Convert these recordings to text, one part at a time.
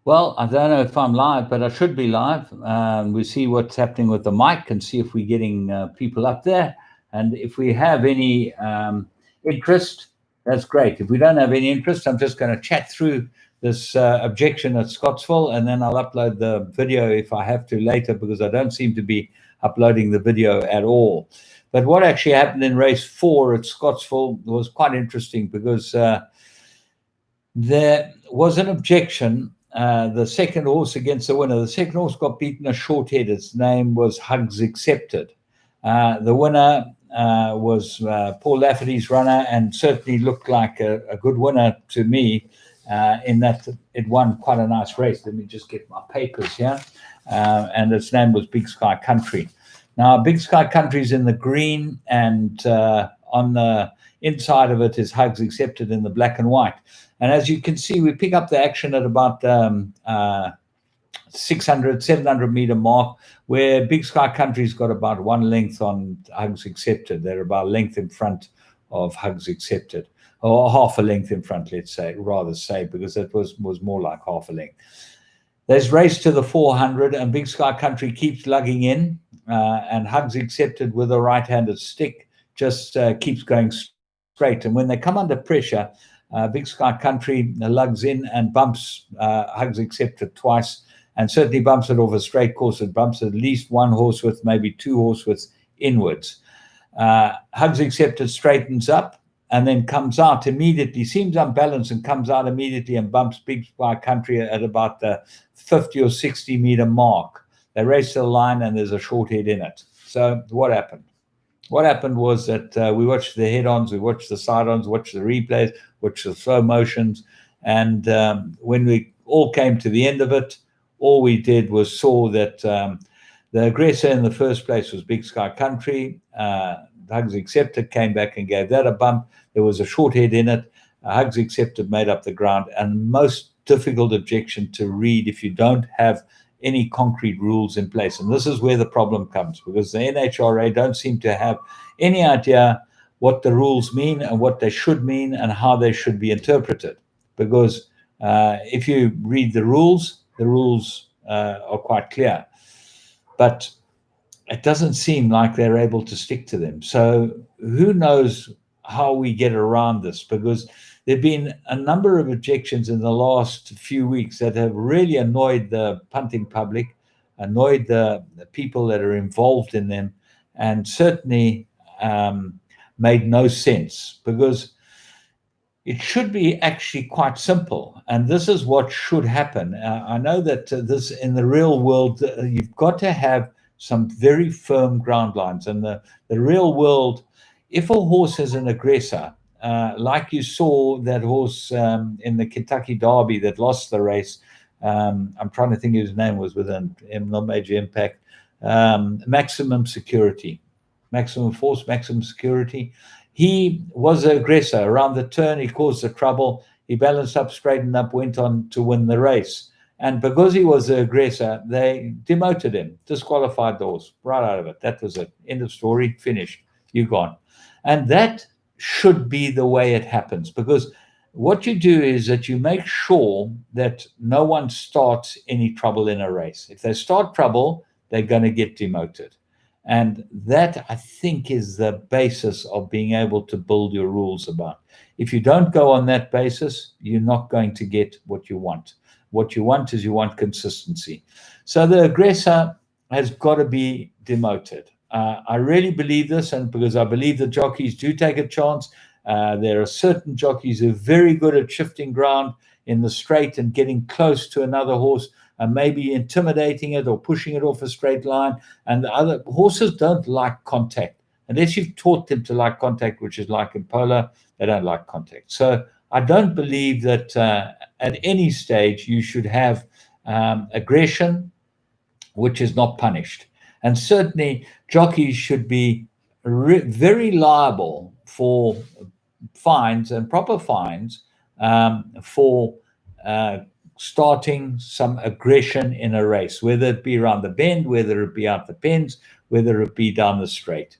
Well, I don't know if I'm live, but I should be live. We see what's happening with the mic and see if we're getting people up there. And if we have any interest, that's great. If we don't have any interest, I'm just going to chat through this objection at Scottsville, and then I'll upload the video if I have to later, because I don't seem to be uploading the video at all. But what actually happened in race 4 at Scottsville was quite interesting, because there was an objection. The second horse against the winner. The second horse got beaten a short head. Its name was Hugs Accepted. The winner was Paul Lafferty's runner, and certainly looked like a good winner to me, in that it won quite a nice race. Let me just get my papers here. And its name was Big Sky Country. Now, Big Sky Country is in the green, and on the inside of it is Hugs Accepted in the black and white. And as you can see, we pick up the action at about 600, 700 meter mark, where Big Sky Country's got about one length on Hugs Accepted. They're about a length in front of Hugs Accepted, or half a length in front, let's say, rather say, because it was more like half a length. There's race to the 400, and Big Sky Country keeps lugging in, and Hugs Accepted with a right-handed stick just keeps going straight. And when they come under pressure, Big Sky Country lugs in and bumps Hugs Accepted twice, and certainly bumps it off a straight course. It bumps at least one horse width, maybe two horse widths inwards. Hugs Accepted straightens up and then comes out immediately, seems unbalanced, and comes out immediately and bumps Big Sky Country at about the 50 or 60 meter mark. They race the line, and there's a short head in it. So what happened? What happened was that we watched the head-ons, we watched the side-ons, watched the replays, watched the slow motions, and when we all came to the end of it, all we did was saw that the aggressor in the first place was Big Sky Country. Hugs Accepted came back and gave that a bump. There was a short head in it. Hugs Accepted made up the ground, and most difficult objection to read if you don't have any concrete rules in place. And this is where the problem comes, because the NHRA don't seem to have any idea what the rules mean and what they should mean and how they should be interpreted. Because if you read the rules are quite clear. But it doesn't seem like they're able to stick to them. So who knows how we get around this, because there have been a number of objections in the last few weeks that have really annoyed the punting public, annoyed the people that are involved in them, and certainly made no sense, because it should be actually quite simple. And this is what should happen. I know that this in the real world, you've got to have some very firm ground lines. And the real world, if a horse is an aggressor, like you saw that horse in the Kentucky Derby that lost the race. I'm trying to think his name was within not Major Impact. Maximum Security, Maximum Force, Maximum Security. He was an aggressor. Around the turn, he caused the trouble. He balanced up, straightened up, went on to win the race. And because he was the aggressor, they demoted him, disqualified the horse right out of it. That was it. End of story. Finished. You're gone. And that should be the way it happens, because what you do is that you make sure that no one starts any trouble in a race. If they start trouble, they're going to get demoted. And that, I think, is the basis of being able to build your rules about. If you don't go on that basis, you're not going to get what you want. What you want is you want consistency. So the aggressor has got to be demoted. I really believe this, and because I believe the jockeys do take a chance. There are certain jockeys who are very good at shifting ground in the straight and getting close to another horse and maybe intimidating it or pushing it off a straight line. And the other horses don't like contact. Unless you've taught them to like contact, which is like in polo, they don't like contact. So I don't believe that at any stage you should have aggression, which is not punished. And certainly jockeys should be very liable for fines and proper fines for starting some aggression in a race, whether it be around the bend, whether it be out the pens, whether it be down the straight.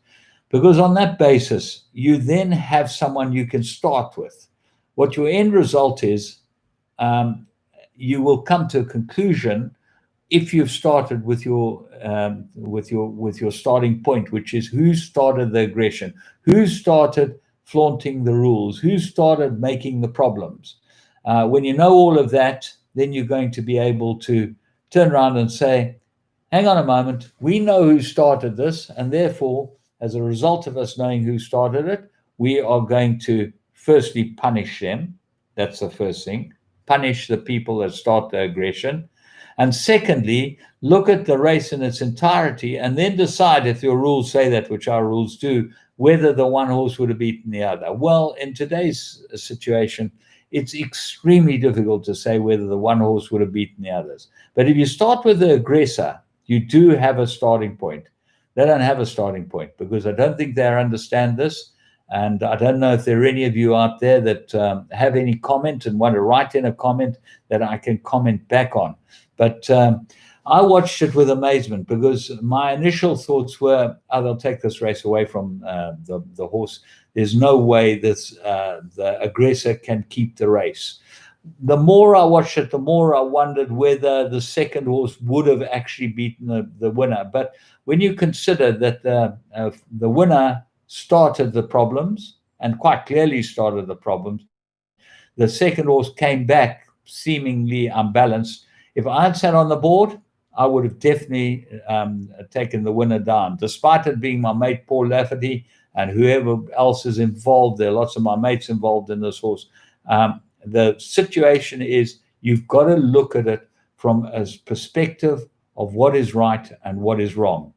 Because on that basis, you then have someone you can start with. What your end result is, you will come to a conclusion if you've started with your starting point, which is who started the aggression, who started flaunting the rules, who started making the problems. When you know all of that, then you're going to be able to turn around and say, hang on a moment, we know who started this, and therefore, as a result of us knowing who started it, we are going to firstly punish them. That's the first thing. Punish the people that start the aggression. And secondly, look at the race in its entirety and then decide, if your rules say that, which our rules do, whether the one horse would have beaten the other. Well, in today's situation, it's extremely difficult to say whether the one horse would have beaten the others. But if you start with the aggressor, you do have a starting point. They don't have a starting point because I don't think they understand this. And I don't know if there are any of you out there that have any comment and want to write in a comment that I can comment back on. But I watched it with amazement because my initial thoughts were, oh, they'll take this race away from the horse. There's no way the aggressor can keep the race. The more I watched it, the more I wondered whether the second horse would have actually beaten the winner. But when you consider that the winner started the problems, and quite clearly started the problems, the second horse came back seemingly unbalanced. If I had sat on the board, I would have definitely taken the winner down, despite it being my mate Paul Lafferty and whoever else is involved. There are lots of my mates involved in this horse. The situation is you've got to look at it from a perspective of what is right and what is wrong.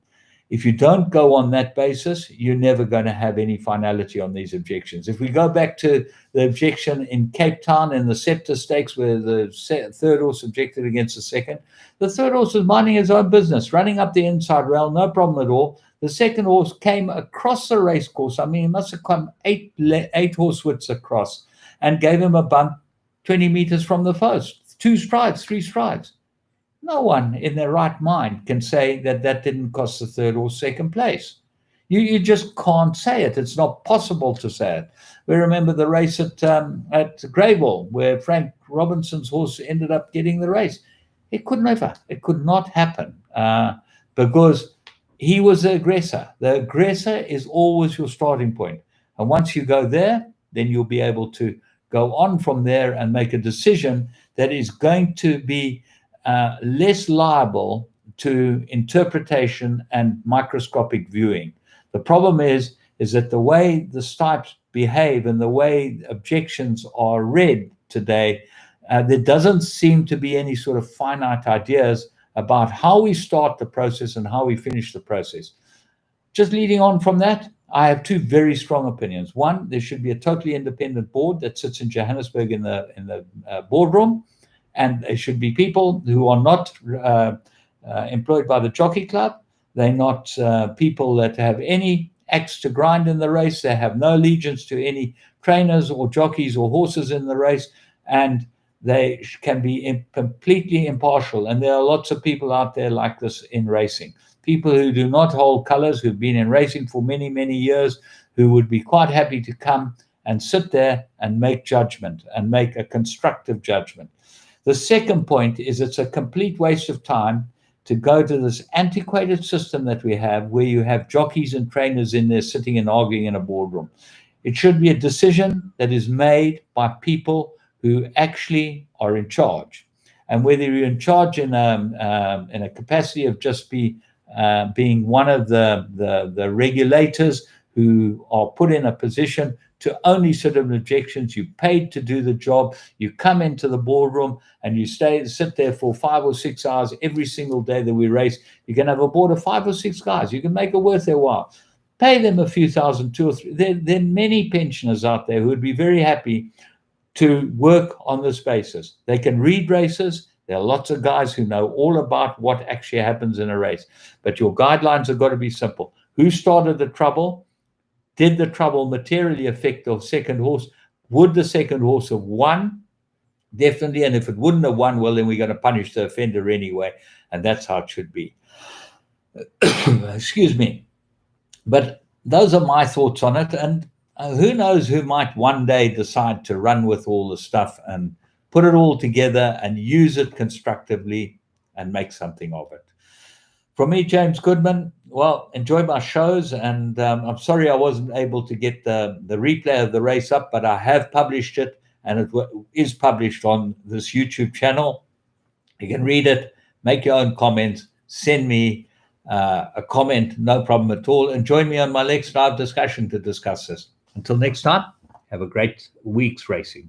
If you don't go on that basis, you're never going to have any finality on these objections. If we go back to the objection in Cape Town in the Scepter Stakes, where the third horse objected against the second, the third horse was minding his own business, running up the inside rail, no problem at all. The second horse came across the race course. I mean, he must have come eight horse widths across and gave him a bump 20 meters from the first. 2 strides, 3 strides. No one in their right mind can say that that didn't cost the third or second place. You just can't say it. It's not possible to say it. We remember the race at Greybull, where Frank Robinson's horse ended up getting the race. It could not happen because he was the aggressor. The aggressor is always your starting point. And once you go there, then you'll be able to go on from there and make a decision that is going to be less liable to interpretation and microscopic viewing. The problem is that the way the stripes behave and the way objections are read today, there doesn't seem to be any sort of finite ideas about how we start the process and how we finish the process. Just leading on from that, I have 2 very strong opinions. One, there should be a totally independent board that sits in Johannesburg in the boardroom, and there should be people who are not employed by the Jockey Club. They're not people that have any axe to grind in the race. They have no allegiance to any trainers or jockeys or horses in the race, and they can be completely impartial. And there are lots of people out there like this in racing. People who do not hold colors, who've been in racing for many, many years, who would be quite happy to come and sit there and make judgment and make a constructive judgment. The second point is it's a complete waste of time to go to this antiquated system that we have where you have jockeys and trainers in there sitting and arguing in a boardroom. It should be a decision that is made by people who actually are in charge. And whether you're in charge in a capacity of just being one of the regulators who are put in a position to only sit in objections, you paid to do the job, you come into the boardroom and you sit there for 5 or 6 hours every single day that we race. You can have a board of 5 or 6 guys. You can make it worth their while. Pay them a few thousand, 2 or 3. There are many pensioners out there who would be very happy to work on this basis. They can read races. There are lots of guys who know all about what actually happens in a race. But your guidelines have got to be simple. Who started the trouble? Did the trouble materially affect the second horse? Would the second horse have won? Definitely. And if it wouldn't have won, well, then we're going to punish the offender anyway. And that's how it should be. Excuse me. But those are my thoughts on it. And who knows who might one day decide to run with all the stuff and put it all together and use it constructively and make something of it. From me, James Goodman, well, enjoy my shows, and I'm sorry I wasn't able to get the replay of the race up, but I have published it, and it is published on this YouTube channel. You can read it, make your own comments, send me a comment, no problem at all, and join me on my next live discussion to discuss this. Until next time, have a great week's racing.